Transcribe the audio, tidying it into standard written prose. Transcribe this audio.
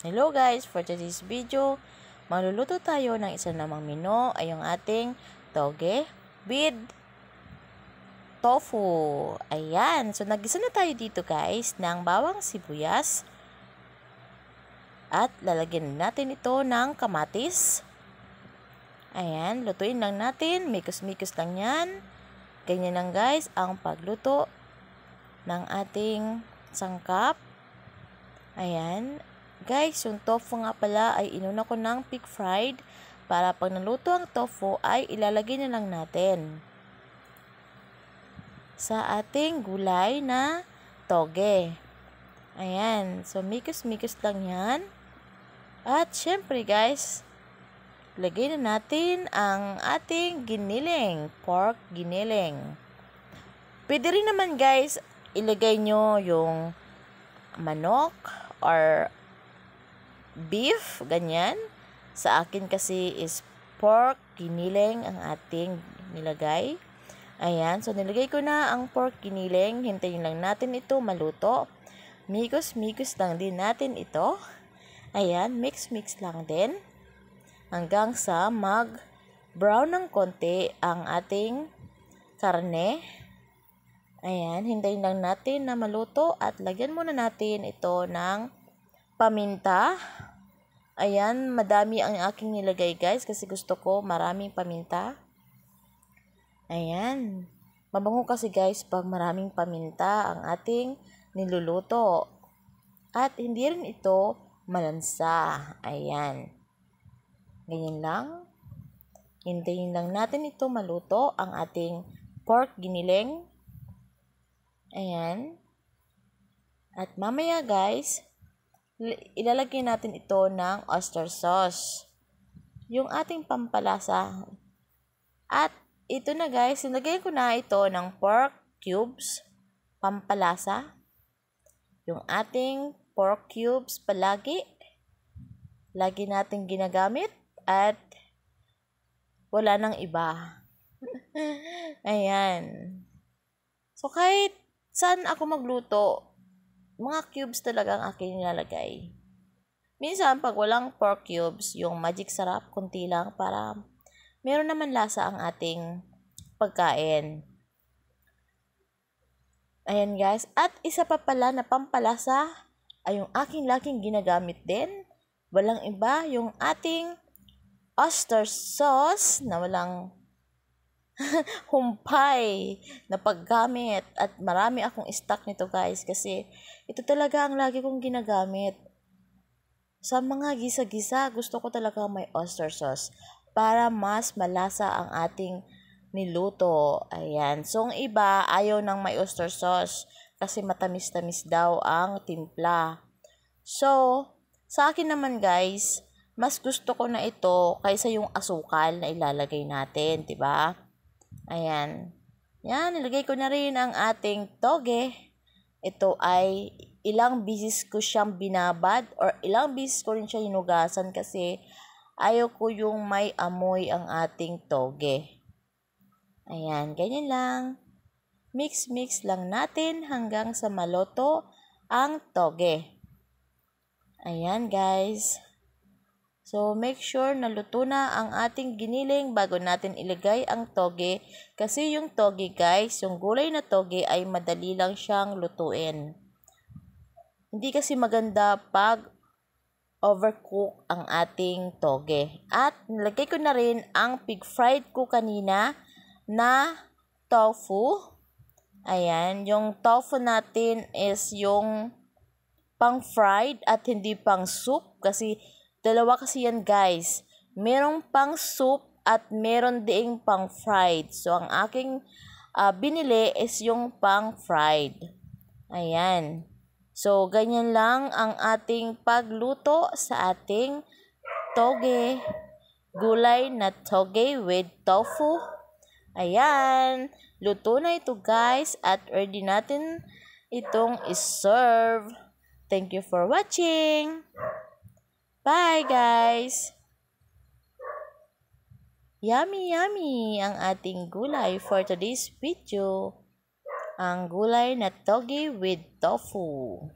Hello guys, for today's video, magluluto tayo ng isa namang menu ay yung ating toge with tofu. Ayan, so nagisa na tayo dito guys ng bawang sibuyas at lalagyan natin ito ng kamatis. Ayan, lutuin lang natin, mikos-mikos lang yan. Ganyan lang guys ang pagluto ng ating sangkap. Ayan. Guys, yung tofu nga pala ay inuna ko ng pig fried para pag naluto ang tofu ay ilalagay na lang natin sa ating gulay na toge. Ayan, so mikos-mikos lang yan. At syempre guys, lagay na natin ang ating giniling, pork giniling. Pwede rin naman guys, ilagay nyo yung manok or beef, ganyan. Sa akin kasi is pork giniling ang ating nilagay. Ayan, so nilagay ko na ang pork giniling. Hintayin lang natin ito maluto. Mikos-mikos lang din natin ito. Ayan, mix-mix lang din. Hanggang sa mag-brown ng konti ang ating karne. Ayan, hintayin lang natin na maluto at lagyan muna natin ito ng paminta. Ayan, madami ang aking nilagay guys kasi gusto ko maraming paminta. Ayan, mabango kasi guys pag maraming paminta ang ating niluluto. At hindi rin ito malansa. Ayan, ganyan lang. Hintayin lang natin ito maluto ang ating pork giniling. Ayan. At mamaya guys, ilalagay natin ito ng oyster sauce. Yung ating pampalasa. At ito na guys, nilagay ko na ito ng pork cubes, pampalasa. Yung ating pork cubes palagi, lagi natin ginagamit at wala nang iba. Ayan. So kahit saan ako magluto, mga cubes talaga ang aking nilalagay. Minsan, pag walang pork cubes, yung magic sarap, kunti lang para meron naman lasa ang ating pagkain. Ayan guys. At isa pa pala na pampalasa ay yung aking laging ginagamit din. Walang iba, yung ating oyster sauce na walang humpay na paggamit at marami akong stock nito guys kasi ito talaga ang lagi kong ginagamit. Sa mga gisa-gisa, gusto ko talaga may oyster sauce para mas malasa ang ating niluto. Ayan. So, ang iba, ayaw ng may oyster sauce kasi matamis-tamis daw ang timpla. So, sa akin naman guys, mas gusto ko na ito kaysa yung asukal na ilalagay natin, 'di ba? Ayan. Yan, nilagay ko na rin ang ating toge. Ito ay ilang bisis ko siyang binabad or ilang bisis ko rin siya hinugasan kasi ayaw ko yung may amoy ang ating toge. Ayan, ganyan lang. Mix-mix lang natin hanggang sa maluto ang toge. Ayan guys. So, make sure na luto na ang ating giniling bago natin ilagay ang toge. Kasi yung toge guys, yung gulay na toge ay madali lang siyang lutuin. Hindi kasi maganda pag overcook ang ating toge. At nilagay ko na rin ang pig fried ko kanina na tofu. Ayan, yung tofu natin is yung pang fried at hindi pang soup kasi dalawa kasi yan guys. Merong pang soup at meron ding pang fried. So, ang aking binili is yung pang fried. Ayan. So, ganyan lang ang ating pagluto sa ating toge. Gulay na toge with tofu. Ayan. Luto na ito guys at ready natin itong iserve. Thank you for watching. Bye guys! Yummy yummy ang ating gulay for today's video. Ang gulay na toge with tofu.